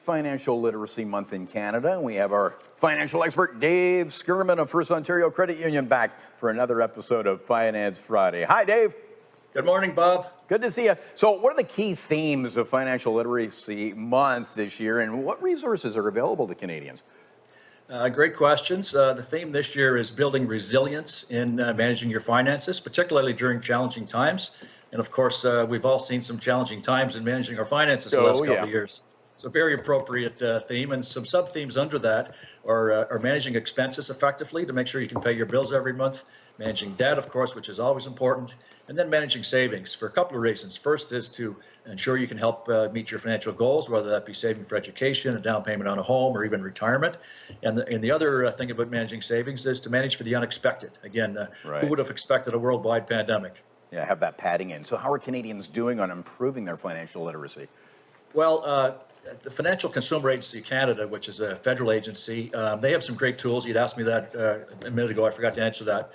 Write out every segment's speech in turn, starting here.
Financial Literacy Month in Canada, and we have our financial expert, Dave Skirman of First Ontario Credit Union, back for another episode of Finance Friday. Hi, Dave. Good morning, Bob. Good to see you. So what are the key themes of Financial Literacy Month this year, and what resources are available to Canadians? Great questions. The theme this year is building resilience in managing your finances, particularly during challenging times. And of course, we've all seen some challenging times in managing our finances the last couple of years. It's a very appropriate theme, and some sub-themes under that are managing expenses effectively to make sure you can pay your bills every month, managing debt, of course, which is always important, and then managing savings for a couple of reasons. First is to ensure you can help meet your financial goals, whether that be saving for education, a down payment on a home, or even retirement. And the other thing about managing savings is to manage for the unexpected. Again, who would have expected a worldwide pandemic? Yeah, have that padding in. So how are Canadians doing on improving their financial literacy? Well, the Financial Consumer Agency Canada, which is a federal agency, they have some great tools. You'd asked me that a minute ago. I forgot to answer that.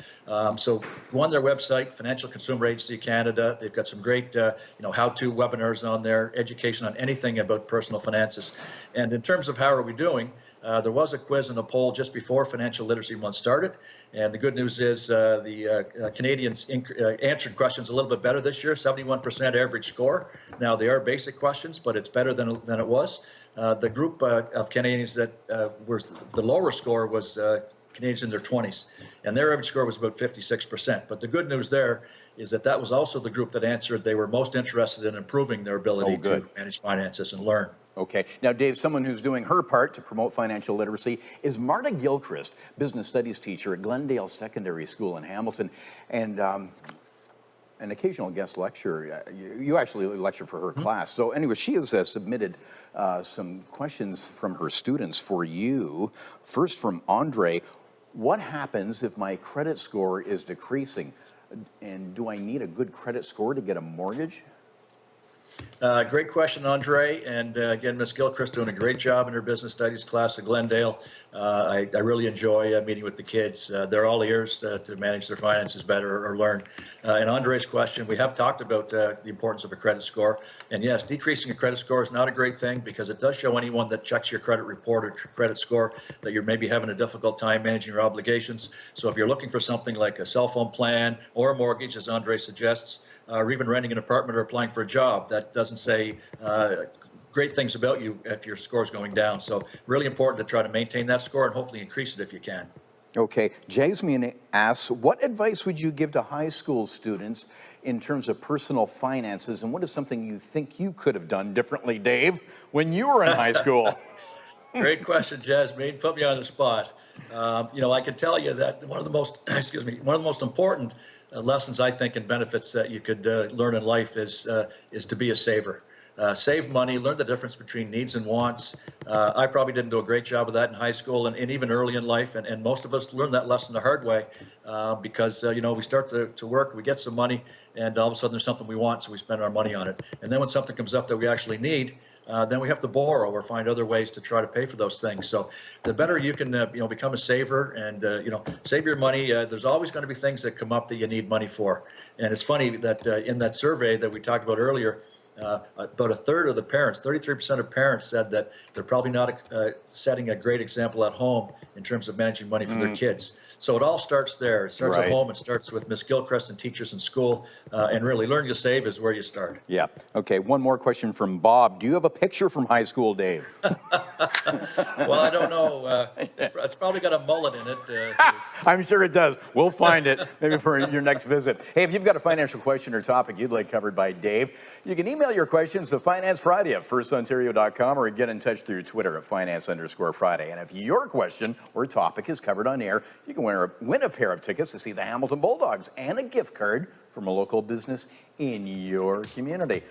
So go on their website, Financial Consumer Agency Canada. They've got some great, how-to webinars on there, education on anything about personal finances. And in terms of how are we doing, there was a quiz and a poll just before Financial Literacy Month started. And the good news is the Canadians answered questions a little bit better this year, 71% average score. Now, they are basic questions, but it's better than it was. The group of Canadians that was the lower score was Canadians in their 20s, and their average score was about 56%. But the good news there is that was also the group that answered they were most interested in improving their ability to manage finances and learn. Okay. Now, Dave, someone who's doing her part to promote financial literacy is Marta Gilchrist, business studies teacher at Glendale Secondary School in Hamilton, and an occasional guest lecturer. You actually lecture for her class. So anyway, she has submitted some questions from her students for you. First from Andre, what happens if my credit score is decreasing? And do I need a good credit score to get a mortgage? Great question, Andre. And again, Ms. Gilchrist doing a great job in her business studies class at Glendale. I really enjoy meeting with the kids. They're all ears to manage their finances better or learn. And Andre's question, we have talked about the importance of a credit score. And yes, decreasing a credit score is not a great thing because it does show anyone that checks your credit report or credit score that you're maybe having a difficult time managing your obligations. So if you're looking for something like a cell phone plan or a mortgage, as Andre suggests, or even renting an apartment or applying for a job, that doesn't say great things about you if your score is going down. So really important to try to maintain that score and hopefully increase it if you can. Okay. Jasmine asks, what advice would you give to high school students in terms of personal finances, and what is something you think you could have done differently, Dave, when you were in high school? Great question, Jasmine. Put me on the spot. I can tell you that one of the most important lessons I think and benefits that you could learn in life is to be a saver. Save money, learn the difference between needs and wants. I probably didn't do a great job of that in high school and even early in life, and most of us learn that lesson the hard way because we start to work, we get some money, and all of a sudden there's something we want, so we spend our money on it. And then when something comes up that we actually need, then we have to borrow or find other ways to try to pay for those things. So the better you can become a saver and save your money. There's always going to be things that come up that you need money for. And it's funny that in that survey that we talked about earlier, about a third of the parents, 33% of parents, said that they're probably not setting a great example at home in terms of managing money for their kids. So it all starts there. It starts at home. It starts with Ms. Gilchrist and teachers in school. And really, learning to save is where you start. Yeah. Okay. One more question from Bob. Do you have a picture from high school, Dave? Well, I don't know. It's probably got a mullet in it. I'm sure it does. We'll find it maybe for your next visit. Hey, if you've got a financial question or topic you'd like covered by Dave, you can email your questions to financefriday@firstontario.com or get in touch through Twitter at finance_Friday. And if your question or topic is covered on air, you can win a pair of tickets to see the Hamilton Bulldogs and a gift card from a local business in your community.